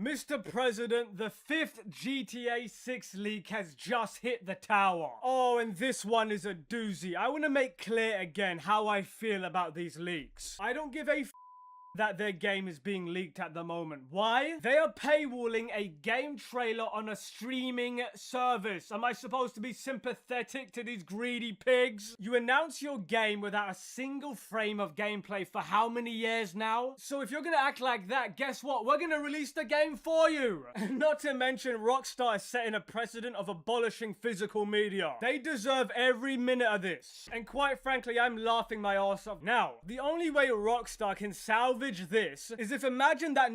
Mr. President, the 5th GTA 6 leak has just hit the tower. Oh, and this one is a doozy. I want to make clear again how I feel about these leaks. I don't give a that their game is being leaked at the moment. Why? They are paywalling a game trailer on a streaming service. Am I supposed to be sympathetic to these greedy pigs? You announce your game without a single frame of gameplay for how many years now? So if you're gonna act like that, guess what? We're gonna release the game for you. Not to mention, Rockstar is setting a precedent of abolishing physical media. They deserve every minute of this. And quite frankly, I'm laughing my ass off. Now, the only way Rockstar can salvage this is if imagine that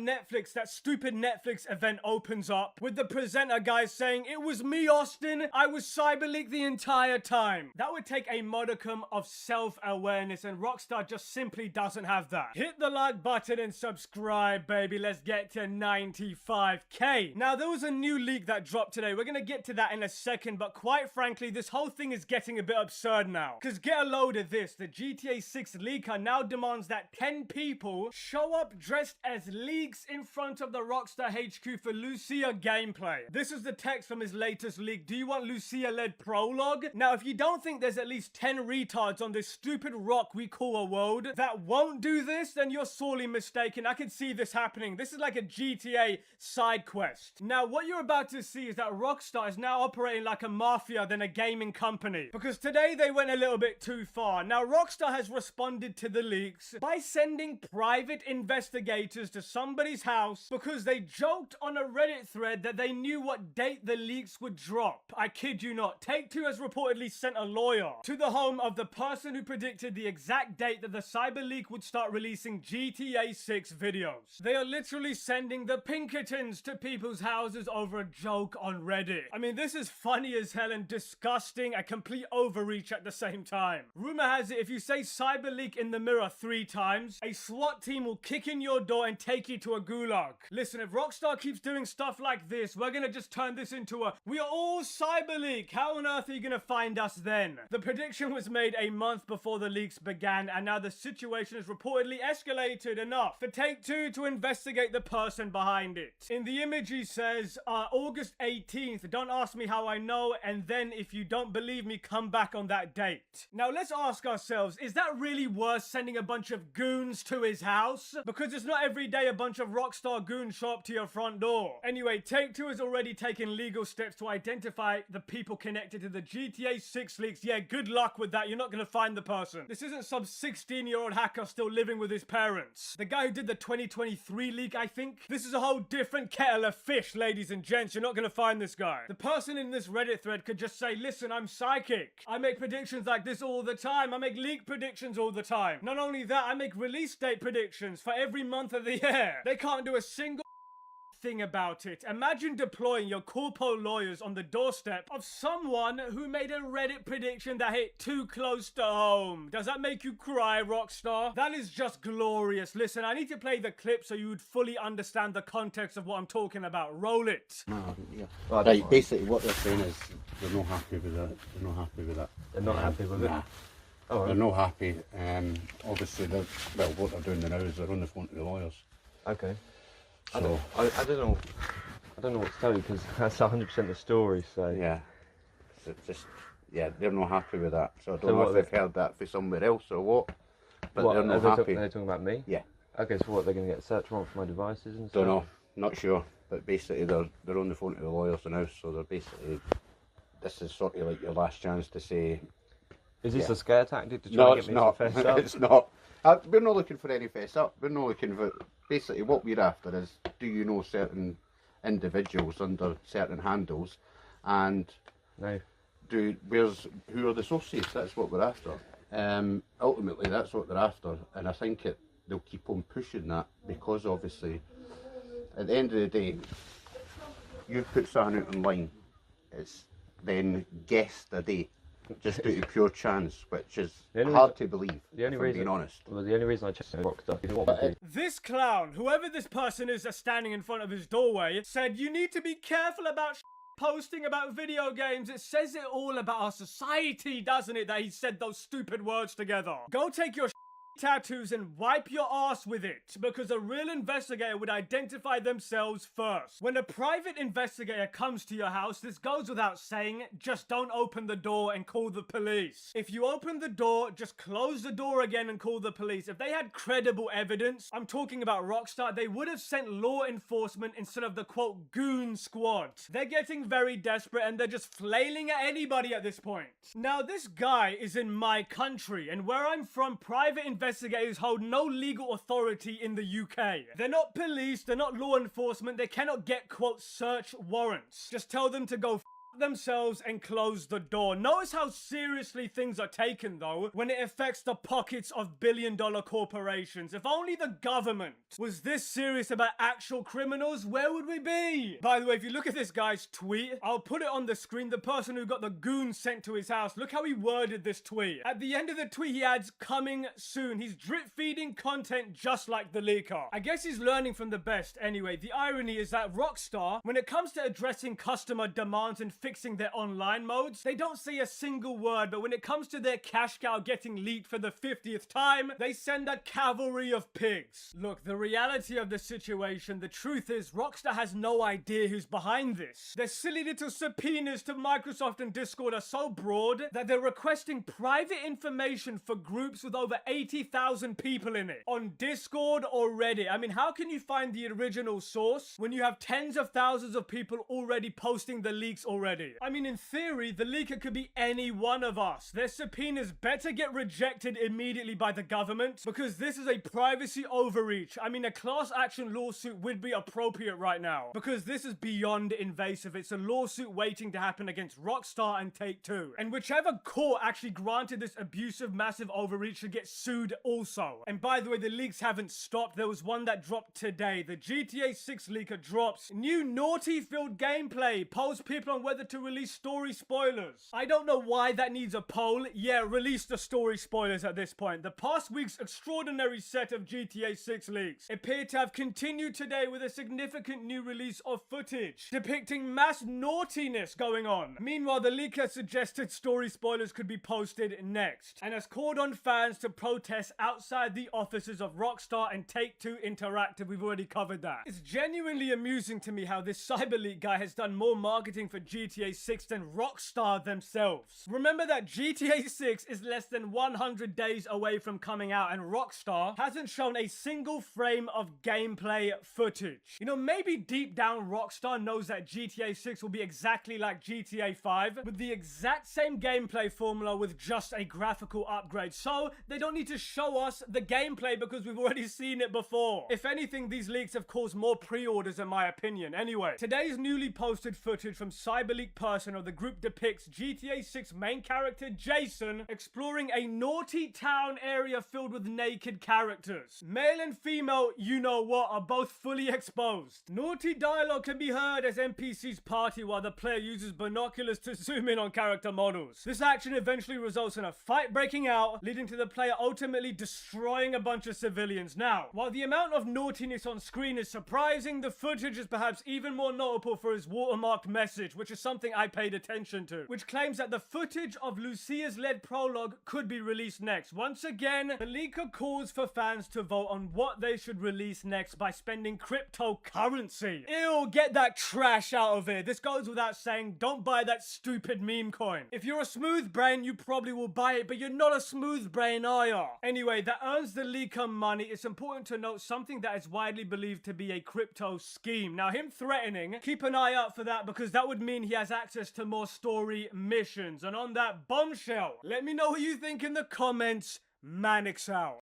stupid Netflix event opens up with the presenter guy saying, "It was me, Austin. I was CyberLeek the entire time." That would take a modicum of self-awareness, and Rockstar just simply doesn't have that. Hit the like button and subscribe, baby. Let's get to 95k. Now, there was a new leak that dropped today. We're gonna get to that in a second, but quite frankly, this whole thing is getting a bit absurd now. Because get a load of this. The GTA 6 leaker now demands that 10 people show up dressed as leaks in front of the Rockstar HQ for Lucia gameplay. This is the text from his latest leak. "Do you want Lucia-led prologue?" Now, if you don't think there's at least 10 retards on this stupid rock we call a world that won't do this, then you're sorely mistaken. I can see this happening. This is like a GTA side quest. Now, what you're about to see is that Rockstar is now operating like a mafia than a gaming company. Because today they went a little bit too far. Now, Rockstar has responded to the leaks by sending private investigators to somebody's house because they joked on a Reddit thread that they knew what date the leaks would drop. I kid you not. Take-Two has reportedly sent a lawyer to the home of the person who predicted the exact date that the CyberLeek would start releasing GTA 6 videos. They are literally sending the Pinkertons to people's houses over a joke on Reddit. I mean, this is funny as hell and disgusting, a complete overreach at the same time. Rumor has it, if you say CyberLeek in the mirror 3 times, a SWAT team will kick in your door and take you to a gulag. Listen, if Rockstar keeps doing stuff like this, we're gonna just turn this into a "we are all CyberLeek. How on earth are you gonna find us then?" The prediction was made a month before the leaks began, and now the situation has reportedly escalated enough for Take-Two to investigate the person behind it. In the image he says, August 18th, don't ask me how I know, and then if you don't believe me, come back on that date. Now let's ask ourselves, is that really worth sending a bunch of goons to his house? Because it's not every day a bunch of Rockstar goons show up to your front door. Anyway, Take-Two has already taken legal steps to identify the people connected to the GTA 6 leaks. Yeah, good luck with that. You're not gonna find the person. This isn't some 16-year-old hacker still living with his parents. The guy who did the 2023 leak, I think. This is a whole different kettle of fish, ladies and gents. You're not gonna find this guy. The person in this Reddit thread could just say, "Listen, I'm psychic. I make predictions like this all the time. I make leak predictions all the time. Not only that, I make release date predictions for every month of the year." They can't do a single thing about it. Imagine deploying your corpo lawyers on the doorstep of someone who made a Reddit prediction that hit too close to home. Does that make you cry, Rockstar? That is just glorious. Listen, I need to play the clip so you would fully understand the context of what I'm talking about. Roll it. Yeah. Right, basically what they're saying is they're not happy with it. They're not happy with it. They're not happy with it? Oh, they're not happy. Obviously, what they're doing now is they're on the phone to the lawyers. Okay. So I don't know what to tell you because that's 100% the story. So yeah, so they're not happy with that. So I don't know if they've heard that for somewhere else or what. But they're not happy. They're talking about me. Yeah. Okay, so what? They're going to get a search warrant for my devices and stuff. Don't know. Not sure. But basically, they're on the phone to the lawyers now. So they're basically, this is sort of like your last chance to say. Is this a scare tactic to try and get me to fess up? It's not. We're not looking for any fess up. We're not looking for. Basically, what we're after is, do you know certain individuals under certain handles, and no. Who are the associates? That's what we're after. Ultimately, that's what they're after, and I think they'll keep on pushing that because obviously, at the end of the day, you put something out online, it's then guessed a date. Just due to pure chance, which is hard to believe, being honest. Well, the only reason I checked Rockstar is what we do. This clown, whoever this person is that's standing in front of his doorway, said you need to be careful about posting about video games. It says it all about our society, doesn't it, that he said those stupid words together. Go take your tattoos and wipe your ass with it, because a real investigator would identify themselves first. When a private investigator comes to your house, this goes without saying, just don't open the door and call the police. If you open the door, just close the door again and call the police. If they had credible evidence, I'm talking about Rockstar, they would have sent law enforcement instead of the quote goon squad. They're getting very desperate and they're just flailing at anybody at this point. Now this guy is in my country, and where I'm from, private investigators hold no legal authority in the UK. They're not police, they're not law enforcement, they cannot get quote search warrants. Just tell them to go themselves and close the door. Notice how seriously things are taken though when it affects the pockets of billion-dollar corporations. If only the government was this serious about actual criminals, where would we be? By the way, if you look at this guy's tweet, I'll put it on the screen, the person who got the goon sent to his house, look how he worded this tweet. At the end of the tweet he adds, coming soon. He's drip feeding content just like the leaker. I guess he's learning from the best. Anyway, the irony is that Rockstar, when it comes to addressing customer demands and fixing their online modes, they don't say a single word, but when it comes to their cash cow getting leaked for the 50th time, they send a cavalry of pigs. Look, the reality of the situation, the truth is, Rockstar has no idea who's behind this. Their silly little subpoenas to Microsoft and Discord are so broad that they're requesting private information for groups with over 80,000 people in it. On Discord or Reddit. I mean, how can you find the original source when you have tens of thousands of people already posting the leaks already? I mean, in theory, the leaker could be any one of us. Their subpoenas better get rejected immediately by the government, because this is a privacy overreach. I mean, a class action lawsuit would be appropriate right now, because this is beyond invasive. It's a lawsuit waiting to happen against Rockstar and Take-Two. And whichever court actually granted this abusive, massive overreach should get sued also. And by the way, the leaks haven't stopped. There was one that dropped today. The GTA 6 leaker drops new naughty-filled gameplay, polls people on whether to release story spoilers. I don't know why that needs a poll. Yeah, release the story spoilers at this point. The past week's extraordinary set of GTA 6 leaks appear to have continued today with a significant new release of footage depicting mass naughtiness going on. Meanwhile, the leaker suggested story spoilers could be posted next, and has called on fans to protest outside the offices of Rockstar and Take-Two Interactive. We've already covered that. It's genuinely amusing to me how this CyberLeek guy has done more marketing for GTA 6 than Rockstar themselves. Remember that GTA 6 is less than 100 days away from coming out, and Rockstar hasn't shown a single frame of gameplay footage. You know, maybe deep down Rockstar knows that GTA 6 will be exactly like GTA 5, with the exact same gameplay formula with just a graphical upgrade, so they don't need to show us the gameplay because we've already seen it before. If anything, these leaks have caused more pre-orders in my opinion. Anyway, today's newly posted footage from CyberLeek person of the group depicts GTA 6 main character Jason exploring a naughty town area filled with naked characters. Male and female, you know what, are both fully exposed. Naughty dialogue can be heard as NPCs party while the player uses binoculars to zoom in on character models. This action eventually results in a fight breaking out, leading to the player ultimately destroying a bunch of civilians. Now, while the amount of naughtiness on screen is surprising, the footage is perhaps even more notable for its watermarked message, which is something I paid attention to, which claims that the footage of Lucia's led prologue could be released next. Once again, the leaker calls for fans to vote on what they should release next by spending cryptocurrency. Ew, get that trash out of here. This goes without saying, don't buy that stupid meme coin. If you're a smooth brain, you probably will buy it, but you're not a smooth brain, are you? Anyway, that earns the leaker money. It's important to note something that is widely believed to be a crypto scheme. Now, him threatening, keep an eye out for that, because that would mean he has access to more story missions. And on that bombshell, let me know what you think in the comments. Manix out.